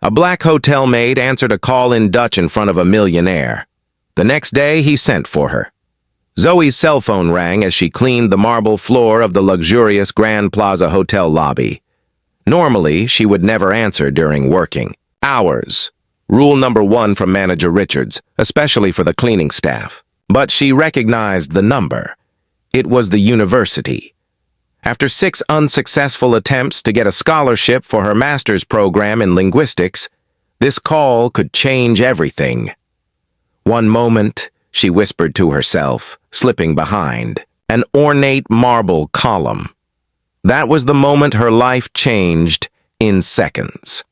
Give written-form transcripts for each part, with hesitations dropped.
A black hotel maid answered a call in Dutch in front of a millionaire. The next day, he sent for her. Zoe's cell phone rang as she cleaned the marble floor of the luxurious Grand Plaza Hotel lobby. Normally, she would never answer during working hours. Rule number 1 from Manager Richards, especially for the cleaning staff. But she recognized the number. It was the university. After 6 unsuccessful attempts to get a scholarship for her master's program in linguistics, this call could change everything. One moment, she whispered to herself, slipping behind, an ornate marble column. That was the moment her life changed in seconds.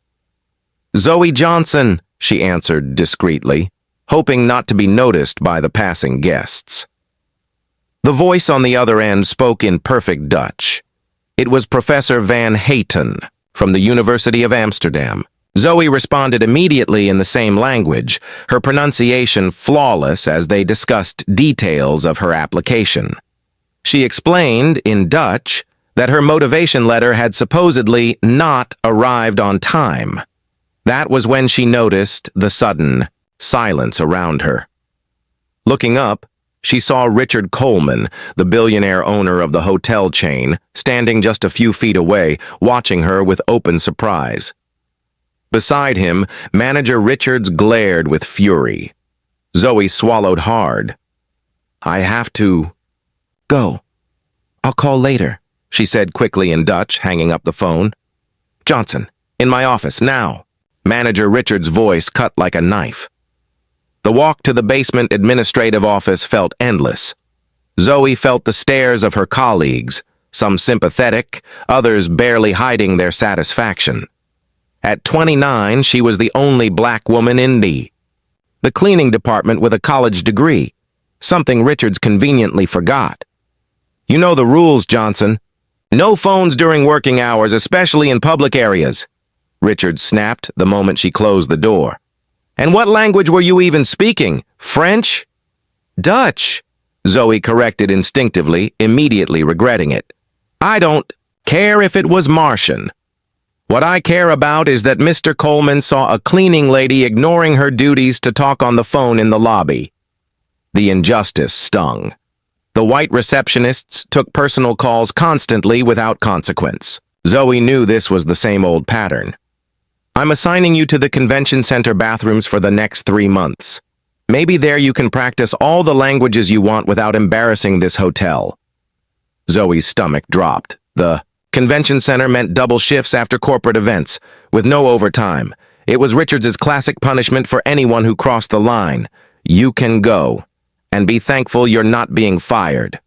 "Zoe Johnson," she answered discreetly, hoping not to be noticed by the passing guests. The voice on the other end spoke in perfect Dutch. It was Professor Van Hayten from the University of Amsterdam. Zoe responded immediately in the same language, her pronunciation flawless as they discussed details of her application. She explained, in Dutch, that her motivation letter had supposedly not arrived on time. That was when she noticed the sudden silence around her. Looking up, she saw Richard Coleman, the billionaire owner of the hotel chain, standing just a few feet away, watching her with open surprise. Beside him, Manager Richards glared with fury. Zoe swallowed hard. "I have to go. I'll call later," she said quickly in Dutch, hanging up the phone. "Johnson, in my office, now." Manager Richards' voice cut like a knife. The walk to the basement administrative office felt endless. Zoe felt the stares of her colleagues, some sympathetic, others barely hiding their satisfaction. At 29, she was the only black woman in the cleaning department with a college degree, something Richards conveniently forgot. "You know the rules, Johnson. No phones during working hours, especially in public areas," Richards snapped the moment she closed the door. "And what language were you even speaking? French?" "Dutch," Zoe corrected instinctively, immediately regretting it. "I don't care if it was Martian. What I care about is that Mr. Coleman saw a cleaning lady ignoring her duties to talk on the phone in the lobby." The injustice stung. The white receptionists took personal calls constantly without consequence. Zoe knew this was the same old pattern. "I'm assigning you to the convention center bathrooms for the next 3 months. Maybe there you can practice all the languages you want without embarrassing this hotel." Zoe's stomach dropped. The convention center meant double shifts after corporate events, with no overtime. It was Richards' classic punishment for anyone who crossed the line. "You can go, and be thankful you're not being fired."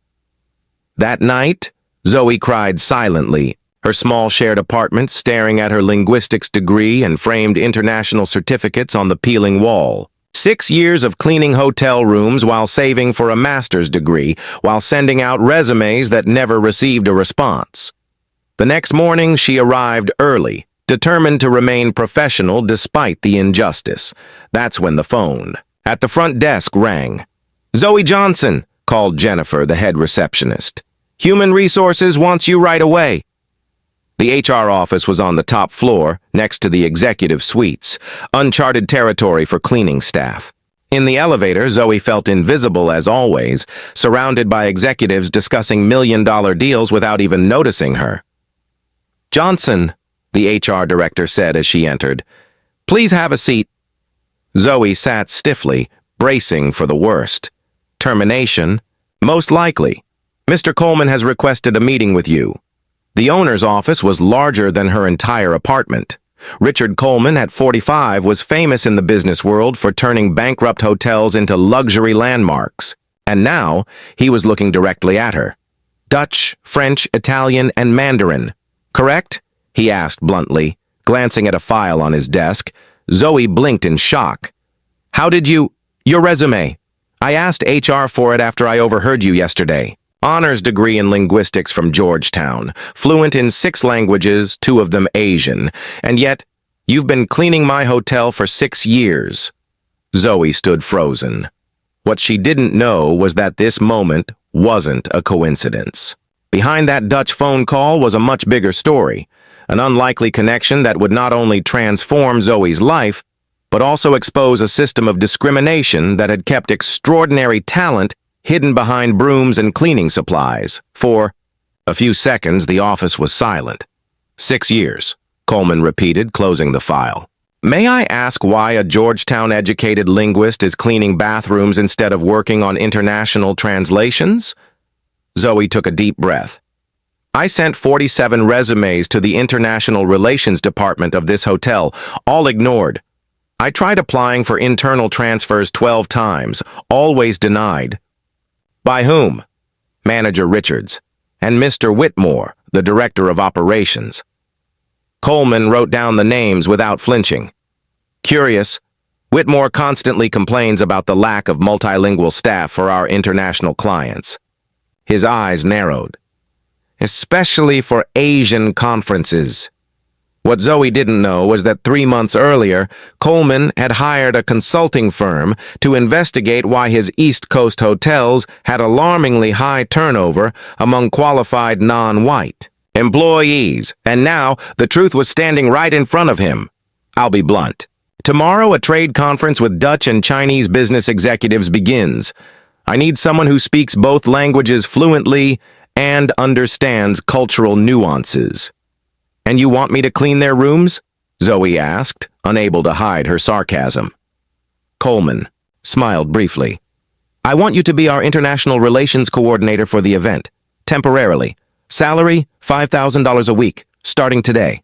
That night, Zoe cried silently, her small shared apartment staring at her linguistics degree and framed international certificates on the peeling wall. 6 years of cleaning hotel rooms while saving for a master's degree, while sending out resumes that never received a response. The next morning, she arrived early, determined to remain professional despite the injustice. That's when the phone at the front desk rang. "Zoe Johnson," called Jennifer, the head receptionist. "Human Resources wants you right away." The HR office was on the top floor, next to the executive suites, uncharted territory for cleaning staff. In the elevator, Zoe felt invisible as always, surrounded by executives discussing million-dollar deals without even noticing her. "Johnson," the HR director said as she entered, "please have a seat." Zoe sat stiffly, bracing for the worst. Termination? Most likely. "Mr. Coleman has requested a meeting with you." The owner's office was larger than her entire apartment. Richard Coleman, at 45, was famous in the business world for turning bankrupt hotels into luxury landmarks. And now, he was looking directly at her. "Dutch, French, Italian, and Mandarin. Correct?" he asked bluntly, glancing at a file on his desk. Zoe blinked in shock. "How did you— Your resume. I asked HR for it after I overheard you yesterday. Honors degree in linguistics from Georgetown, fluent in 6 languages, 2 of them Asian, and yet you've been cleaning my hotel for 6 years. Zoe stood frozen. What she didn't know was that this moment wasn't a coincidence. Behind that Dutch phone call was a much bigger story. an unlikely connection that would not only transform Zoe's life, but also expose a system of discrimination that had kept extraordinary talent hidden behind brooms and cleaning supplies. For a few seconds, the office was silent. 6 years, Coleman repeated, closing the file. May I ask why a Georgetown-educated linguist is cleaning bathrooms instead of working on international translations? Zoe took a deep breath. I sent 47 resumes to the International Relations Department of this hotel, all ignored. I tried applying for internal transfers 12 times, always denied. By whom? Manager Richards, and Mr. Whitmore, the Director of Operations. Coleman wrote down the names without flinching. Curious, Whitmore constantly complains about the lack of multilingual staff for our international clients. His eyes narrowed. Especially for Asian conferences. What Zoe didn't know was that 3 months earlier, Coleman had hired a consulting firm to investigate why his East Coast hotels had alarmingly high turnover among qualified non-white employees, and now the truth was standing right in front of him. I'll be blunt. Tomorrow, a trade conference with Dutch and Chinese business executives begins. I need someone who speaks both languages fluently and understands cultural nuances. And you want me to clean their rooms? Zoe asked, unable to hide her sarcasm. Coleman smiled briefly. I want you to be our international relations coordinator for the event, temporarily. Salary, $5,000 a week, starting today.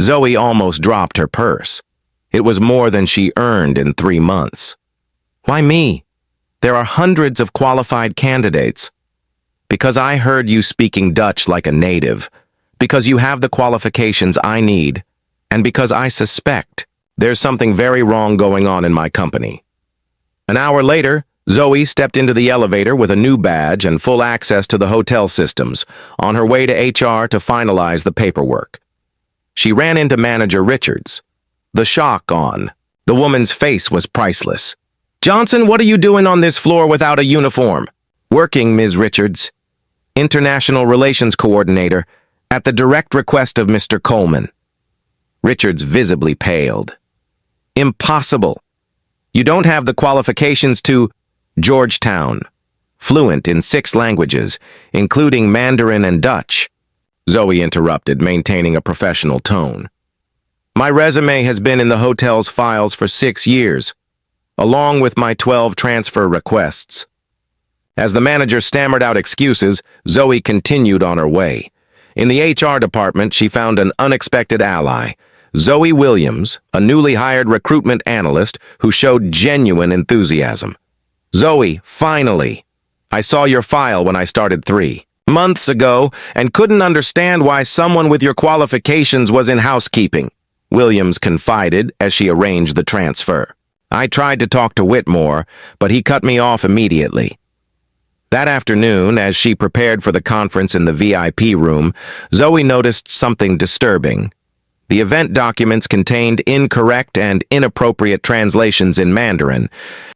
Zoe almost dropped her purse. It was more than she earned in 3 months. Why me? There are hundreds of qualified candidates. Because I heard you speaking Dutch like a native, because you have the qualifications I need, and because I suspect there's something very wrong going on in my company. An hour later, Zoe stepped into the elevator with a new badge and full access to the hotel systems, on her way to HR to finalize the paperwork. She ran into Manager Richards. The shock on. The woman's face was priceless. Johnson, what are you doing on this floor without a uniform? Working, Ms. Richards. International Relations Coordinator, at the direct request of Mr. Coleman. Richards visibly paled. Impossible. You don't have the qualifications to Georgetown. Fluent in 6 languages, including Mandarin and Dutch. Zoe interrupted, maintaining a professional tone. My resume has been in the hotel's files for 6 years, along with my 12 transfer requests. As the manager stammered out excuses, Zoe continued on her way. In the HR department, she found an unexpected ally, Zoe Williams, a newly hired recruitment analyst who showed genuine enthusiasm. Zoe, finally! I saw your file when I started 3 months ago and couldn't understand why someone with your qualifications was in housekeeping, Williams confided as she arranged the transfer. I tried to talk to Whitmore, but he cut me off immediately. That afternoon, as she prepared for the conference in the VIP room, Zoe noticed something disturbing. The event documents contained incorrect and inappropriate translations in Mandarin,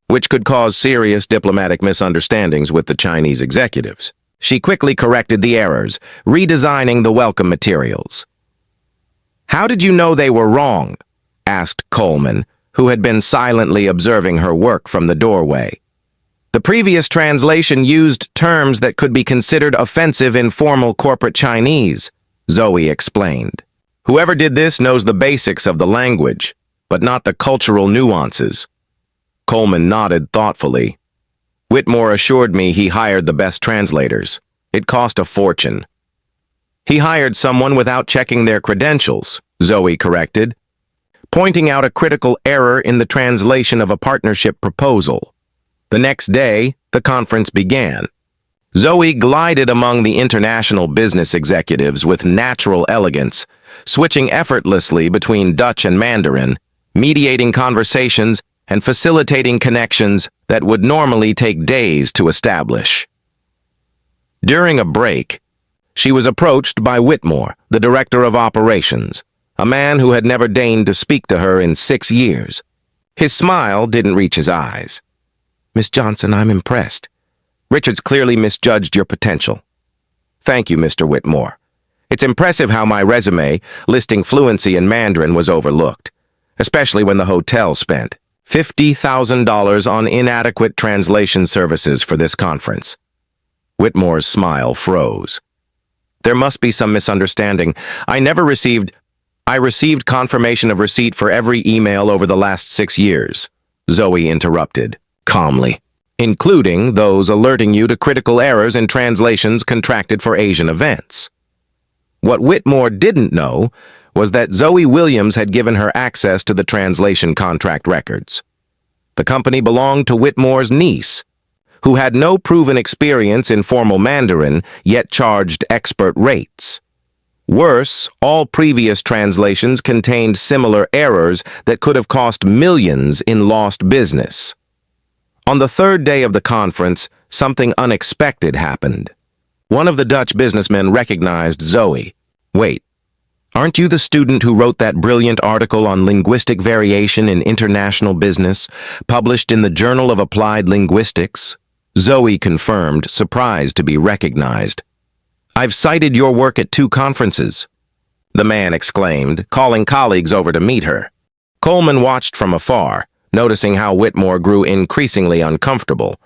which could cause serious diplomatic misunderstandings with the Chinese executives. She quickly corrected the errors, redesigning the welcome materials. How did you know they were wrong? Asked Coleman, who had been silently observing her work from the doorway. The previous translation used terms that could be considered offensive in formal corporate Chinese, Zoe explained. Whoever did this knows the basics of the language, but not the cultural nuances. Coleman nodded thoughtfully. Whitmore assured me he hired the best translators. It cost a fortune. He hired someone without checking their credentials, Zoe corrected, pointing out a critical error in the translation of a partnership proposal. The next day, the conference began. Zoe glided among the international business executives with natural elegance, switching effortlessly between Dutch and Mandarin, mediating conversations and facilitating connections that would normally take days to establish. During a break, she was approached by Whitmore, the Director of Operations, a man who had never deigned to speak to her in 6 years. His smile didn't reach his eyes. Miss Johnson, I'm impressed. Richards clearly misjudged your potential. Thank you, Mr. Whitmore. It's impressive how my resume, listing fluency in Mandarin, was overlooked, especially when the hotel spent $50,000 on inadequate translation services for this conference. Whitmore's smile froze. There must be some misunderstanding. I received confirmation of receipt for every email over the last 6 years, Zoe interrupted, calmly, including those alerting you to critical errors in translations contracted for Asian events. What Whitmore didn't know was that Zoe Williams had given her access to the translation contract records. The company belonged to Whitmore's niece, who had no proven experience in formal Mandarin, yet charged expert rates. Worse, all previous translations contained similar errors that could have cost millions in lost business. On the third day of the conference, something unexpected happened. One of the Dutch businessmen recognized Zoe. Wait, aren't you the student who wrote that brilliant article on linguistic variation in international business, published in the Journal of Applied Linguistics? Zoe confirmed, surprised to be recognized. I've cited your work at 2 conferences, the man exclaimed, calling colleagues over to meet her. Coleman watched from afar, noticing how Whitmore grew increasingly uncomfortable.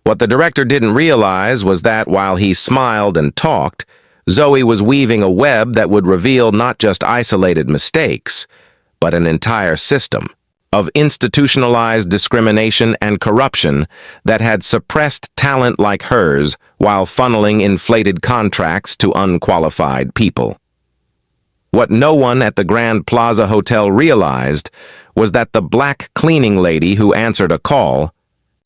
What the director didn't realize was that while he smiled and talked, Zoe was weaving a web that would reveal not just isolated mistakes, but an entire system of institutionalized discrimination and corruption that had suppressed talent like hers while funneling inflated contracts to unqualified people. What no one at the Grand Plaza Hotel realized was that the black cleaning lady who answered a call,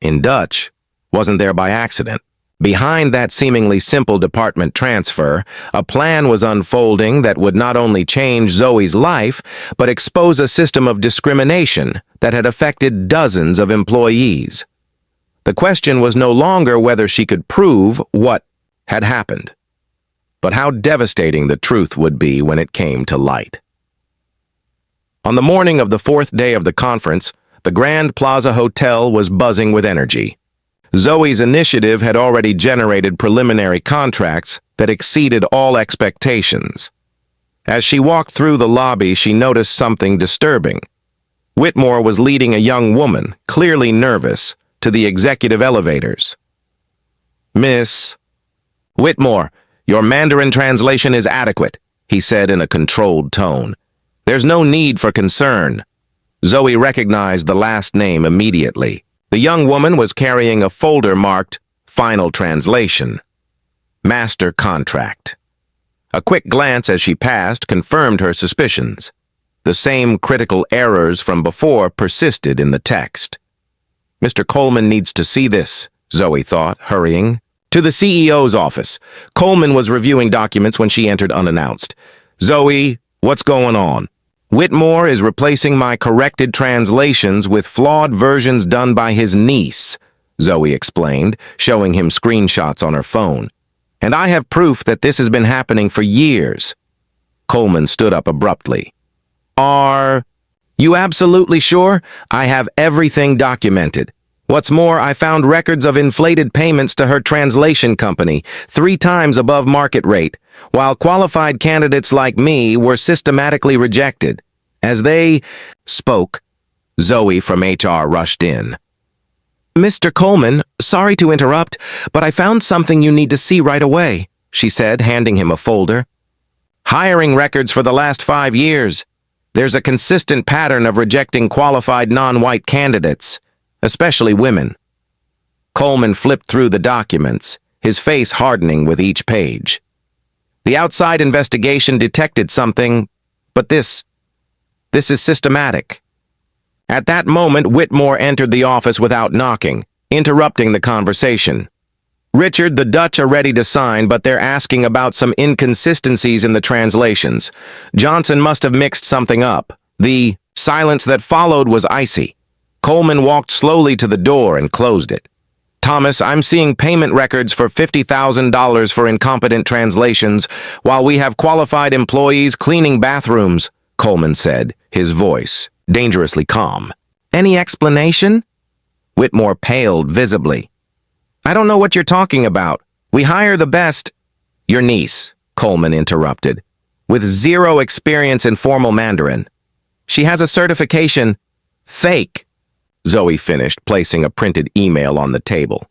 in Dutch, wasn't there by accident. Behind that seemingly simple department transfer, a plan was unfolding that would not only change Zoe's life, but expose a system of discrimination that had affected dozens of employees. The question was no longer whether she could prove what had happened, but how devastating the truth would be when it came to light. On the morning of the 4th day of the conference, the Grand Plaza Hotel was buzzing with energy. Zoe's initiative had already generated preliminary contracts that exceeded all expectations. As she walked through the lobby, she noticed something disturbing. Whitmore was leading a young woman, clearly nervous, to the executive elevators. "Miss Whitmore, your Mandarin translation is adequate," he said in a controlled tone. "There's no need for concern." Zoe recognized the last name immediately. The young woman was carrying a folder marked Final Translation, Master Contract. A quick glance as she passed confirmed her suspicions. The same critical errors from before persisted in the text. "Mr. Coleman needs to see this," Zoe thought, hurrying to the CEO's office. Coleman was reviewing documents when she entered unannounced. "Zoe, what's going on?" "Whitmore is replacing my corrected translations with flawed versions done by his niece," Zoe explained, showing him screenshots on her phone. "And I have proof that this has been happening for years." Coleman stood up abruptly. "Are you absolutely sure? I have everything documented. What's more, I found records of inflated payments to her translation company, 3 times above market rate, while qualified candidates like me were systematically rejected. As they spoke, Zoe from HR rushed in. "Mr. Coleman, sorry to interrupt, but I found something you need to see right away," she said, handing him a folder. "Hiring records for the last 5 years. There's a consistent pattern of rejecting qualified non-white candidates, especially women." Coleman flipped through the documents, his face hardening with each page. "The outside investigation detected something, but this is systematic." At that moment, Whitmore entered the office without knocking, interrupting the conversation. "Richard, the Dutch are ready to sign, but they're asking about some inconsistencies in the translations. Johnson must have mixed something up." The silence that followed was icy. Coleman walked slowly to the door and closed it. "Thomas, I'm seeing payment records for $50,000 for incompetent translations, while we have qualified employees cleaning bathrooms," Coleman said, his voice dangerously calm. "Any explanation?" Whitmore paled visibly. "I don't know what you're talking about. We hire the best—" "Your niece," Coleman interrupted. with zero experience in formal Mandarin. She has a certification. Fake, Zoe finished, placing a printed email on the table.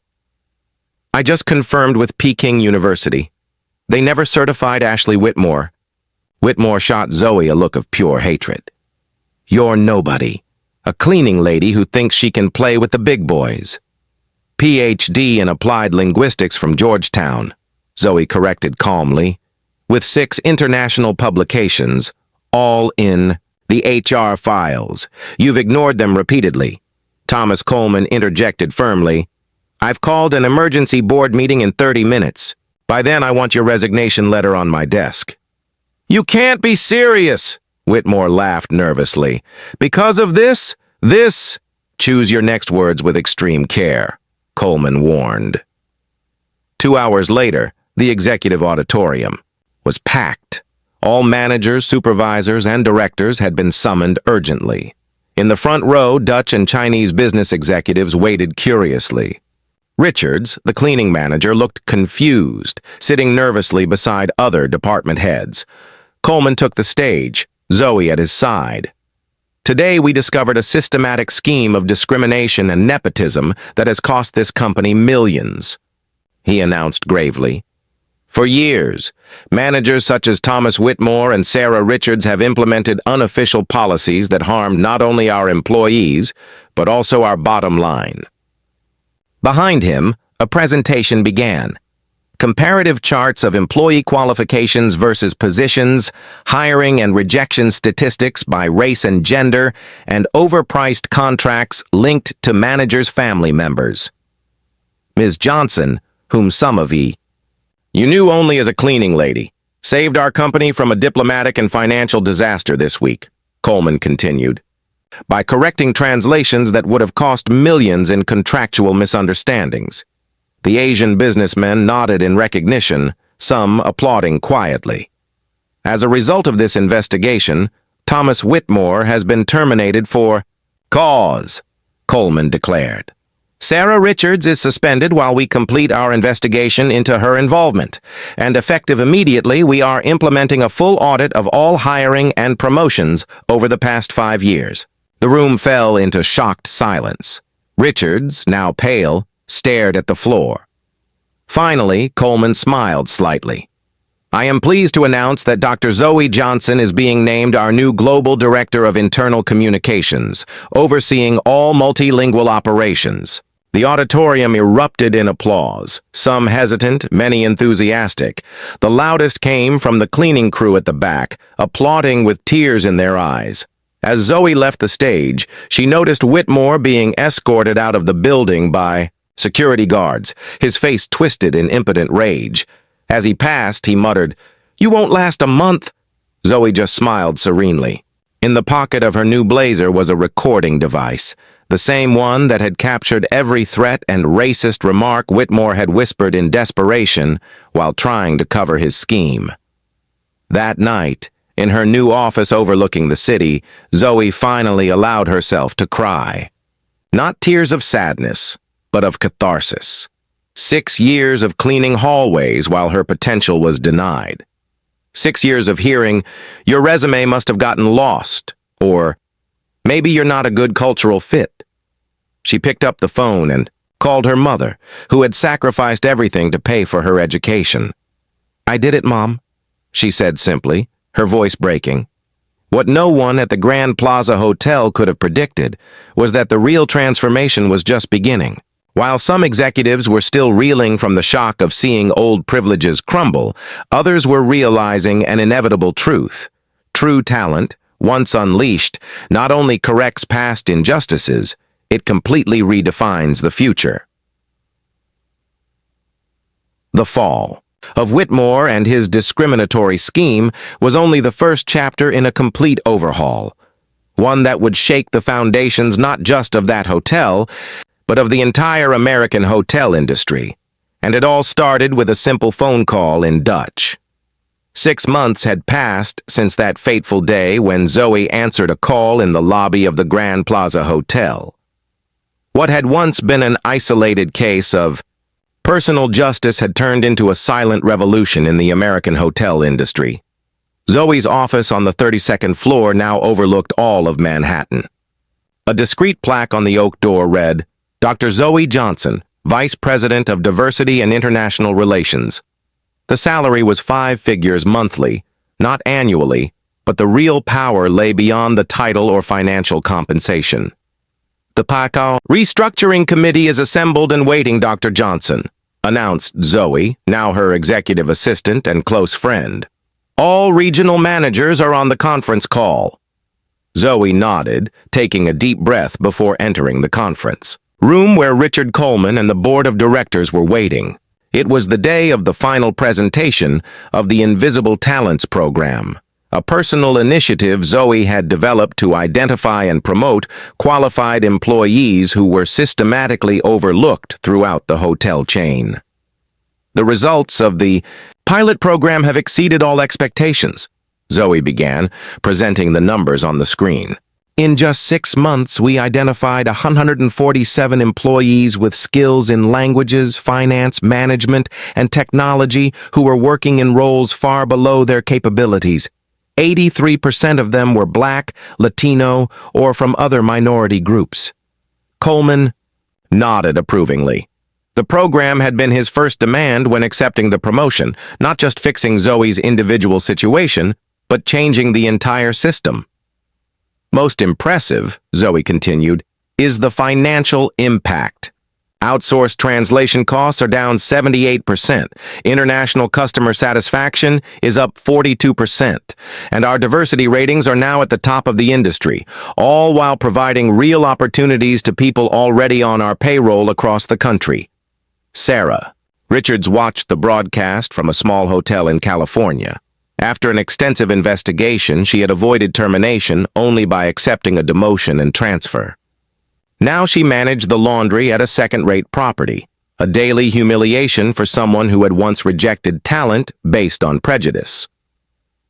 I just confirmed with Peking University. They never certified Ashley Whitmore. Whitmore shot Zoe a look of pure hatred. You're nobody. A cleaning lady who thinks she can play with the big boys. Ph.D. in applied linguistics from Georgetown, Zoe corrected calmly, with 6 international publications, all in the HR files. You've ignored them repeatedly. Thomas Coleman interjected firmly. I've called an emergency board meeting in 30 minutes. By then, I want your resignation letter on my desk. You can't be serious, Whitmore laughed nervously. Because of this? Choose your next words with extreme care, Coleman warned. 2 hours later, the executive auditorium was packed. All managers, supervisors, and directors had been summoned urgently. In the front row, Dutch and Chinese business executives waited curiously. Richards, the cleaning manager, looked confused, sitting nervously beside other department heads. Coleman took the stage, Zoe at his side. Today we discovered a systematic scheme of discrimination and nepotism that has cost this company millions, he announced gravely. For years, managers such as Thomas Whitmore and Sarah Richards have implemented unofficial policies that harmed not only our employees, but also our bottom line. Behind him, a presentation began. Comparative charts of employee qualifications versus positions, hiring and rejection statistics by race and gender, and overpriced contracts linked to managers' family members. Ms. Johnson, whom some of you knew only as a cleaning lady, saved our company from a diplomatic and financial disaster this week, Coleman continued, by correcting translations that would have cost millions in contractual misunderstandings. The Asian businessmen nodded in recognition, some applauding quietly. As a result of this investigation, Thomas Whitmore has been terminated for cause, Coleman declared. Sarah Richards is suspended while we complete our investigation into her involvement, and effective immediately, we are implementing a full audit of all hiring and promotions over the past 5 years. The room fell into shocked silence. Richards, now pale, stared at the floor. Finally, Coleman smiled slightly. I am pleased to announce that Dr. Zoe Johnson is being named our new Global Director of Internal Communications, overseeing all multilingual operations. The auditorium erupted in applause, some hesitant, many enthusiastic. The loudest came from the cleaning crew at the back, applauding with tears in their eyes. As Zoe left the stage, she noticed Whitmore being escorted out of the building by security guards, his face twisted in impotent rage. As he passed, he muttered, "You won't last a month." Zoe just smiled serenely. In the pocket of her new blazer was a recording device, the same one that had captured every threat and racist remark Whitmore had whispered in desperation while trying to cover his scheme. That night, in her new office overlooking the city, Zoe finally allowed herself to cry. Not tears of sadness, but of catharsis. 6 years of cleaning hallways while her potential was denied. 6 years of hearing, your resume must have gotten lost, or maybe you're not a good cultural fit. She picked up the phone and called her mother, who had sacrificed everything to pay for her education. I did it, Mom, she said simply, her voice breaking. What no one at the Grand Plaza Hotel could have predicted was that the real transformation was just beginning. While some executives were still reeling from the shock of seeing old privileges crumble, others were realizing an inevitable truth. True talent, once unleashed, not only corrects past injustices, it completely redefines the future. The fall of Whitmore and his discriminatory scheme was only the first chapter in a complete overhaul, one that would shake the foundations not just of that hotel, but of the entire American hotel industry. And it all started with a simple phone call in Dutch. 6 months had passed since that fateful day when Zoe answered a call in the lobby of the Grand Plaza Hotel. What had once been an isolated case of personal justice had turned into a silent revolution in the American hotel industry. Zoe's office on the 32nd floor now overlooked all of Manhattan. A discreet plaque on the oak door read, Dr. Zoe Johnson, Vice President of Diversity and International Relations. The salary was 5 figures monthly, not annually, but the real power lay beyond the title or financial compensation. The PACAO Restructuring Committee is assembled and waiting, Dr. Johnson, announced Zoe, now her executive assistant and close friend. All regional managers are on the conference call. Zoe nodded, taking a deep breath before entering the conference room where Richard Coleman and the board of directors were waiting. It was the day of the final presentation of the Invisible Talents program, a personal initiative Zoe had developed to identify and promote qualified employees who were systematically overlooked throughout the hotel chain. The results of the pilot program have exceeded all expectations, Zoe began, presenting the numbers on the screen. In just 6 months, we identified 147 employees with skills in languages, finance, management, and technology who were working in roles far below their capabilities. 83% of them were Black, Latino, or from other minority groups. Coleman nodded approvingly. The program had been his first demand when accepting the promotion, not just fixing Zoe's individual situation, but changing the entire system. Most impressive, Zoe continued, is the financial impact. Outsourced translation costs are down 78%, international customer satisfaction is up 42%, and our diversity ratings are now at the top of the industry, all while providing real opportunities to people already on our payroll across the country. Sarah. Richards watched the broadcast from a small hotel in California. After an extensive investigation, she had avoided termination only by accepting a demotion and transfer. Now she managed the laundry at a second-rate property, a daily humiliation for someone who had once rejected talent based on prejudice.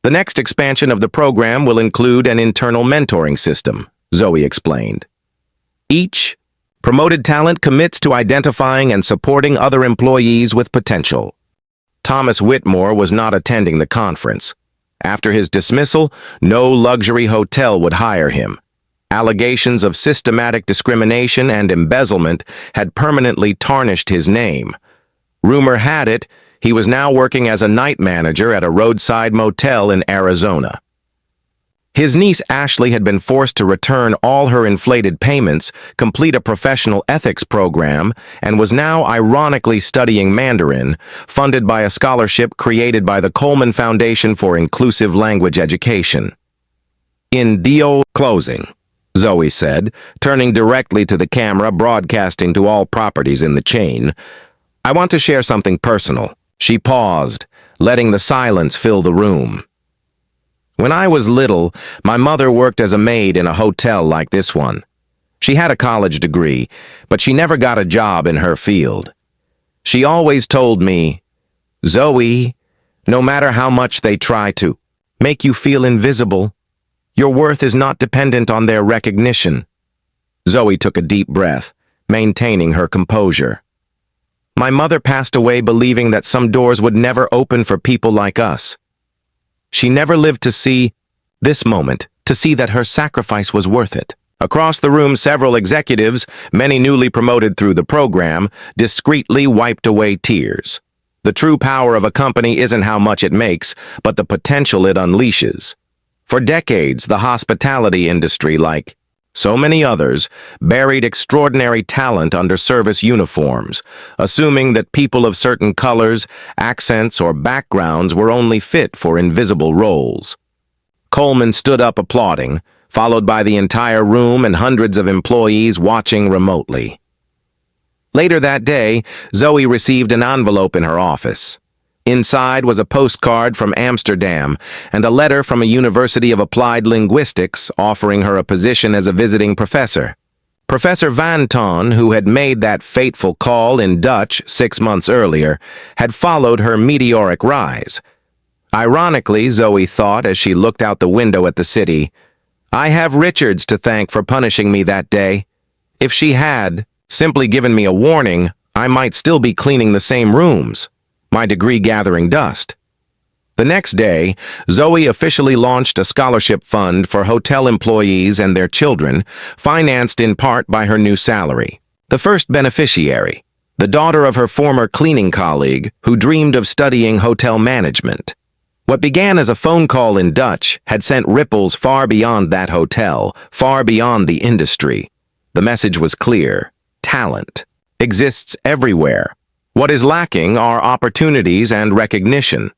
The next expansion of the program will include an internal mentoring system, Zoe explained. Each promoted talent commits to identifying and supporting other employees with potential. Thomas Whitmore was not attending the conference. After his dismissal, no luxury hotel would hire him. Allegations of systematic discrimination and embezzlement had permanently tarnished his name. Rumor had it, he was now working as a night manager at a roadside motel in Arizona. His niece Ashley had been forced to return all her inflated payments, complete a professional ethics program, and was now ironically studying Mandarin, funded by a scholarship created by the Coleman Foundation for Inclusive Language Education. In Dio closing, Zoe said, turning directly to the camera broadcasting to all properties in the chain, I want to share something personal. She paused, letting the silence fill the room. When I was little, my mother worked as a maid in a hotel like this one. She had a college degree, but she never got a job in her field. She always told me, Zoe, no matter how much they try to make you feel invisible, your worth is not dependent on their recognition. Zoe took a deep breath, maintaining her composure. My mother passed away believing that some doors would never open for people like us. She never lived to see this moment, to see that her sacrifice was worth it. Across the room, several executives, many newly promoted through the program, discreetly wiped away tears. The true power of a company isn't how much it makes, but the potential it unleashes. For decades, the hospitality industry, like so many others, buried extraordinary talent under service uniforms, assuming that people of certain colors, accents, or backgrounds were only fit for invisible roles. Coleman stood up applauding, followed by the entire room and hundreds of employees watching remotely. Later that day, Zoe received an envelope in her office. Inside was a postcard from Amsterdam and a letter from a University of Applied Linguistics offering her a position as a visiting professor. Professor Van Ton, who had made that fateful call in Dutch 6 months earlier, had followed her meteoric rise. Ironically, Zoe thought as she looked out the window at the city, I have Richards to thank for punishing me that day. If she had simply given me a warning, I might still be cleaning the same rooms, my degree gathering dust. The next day, Zoe officially launched a scholarship fund for hotel employees and their children, financed in part by her new salary. The first beneficiary, the daughter of her former cleaning colleague who dreamed of studying hotel management. What began as a phone call in Dutch had sent ripples far beyond that hotel, far beyond the industry. The message was clear. Talent exists everywhere. What is lacking are opportunities and recognition.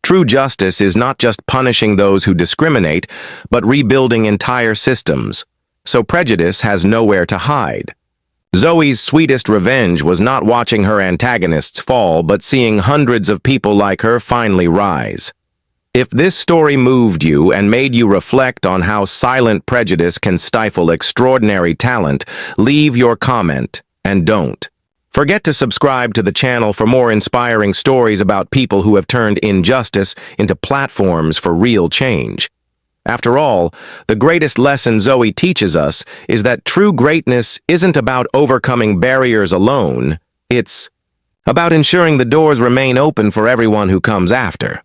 True justice is not just punishing those who discriminate, but rebuilding entire systems. So prejudice has nowhere to hide. Zoe's sweetest revenge was not watching her antagonists fall, but seeing hundreds of people like her finally rise. If this story moved you and made you reflect on how silent prejudice can stifle extraordinary talent, leave your comment, and don't forget to subscribe to the channel for more inspiring stories about people who have turned injustice into platforms for real change. After all, the greatest lesson Zoe teaches us is that true greatness isn't about overcoming barriers alone, it's about ensuring the doors remain open for everyone who comes after.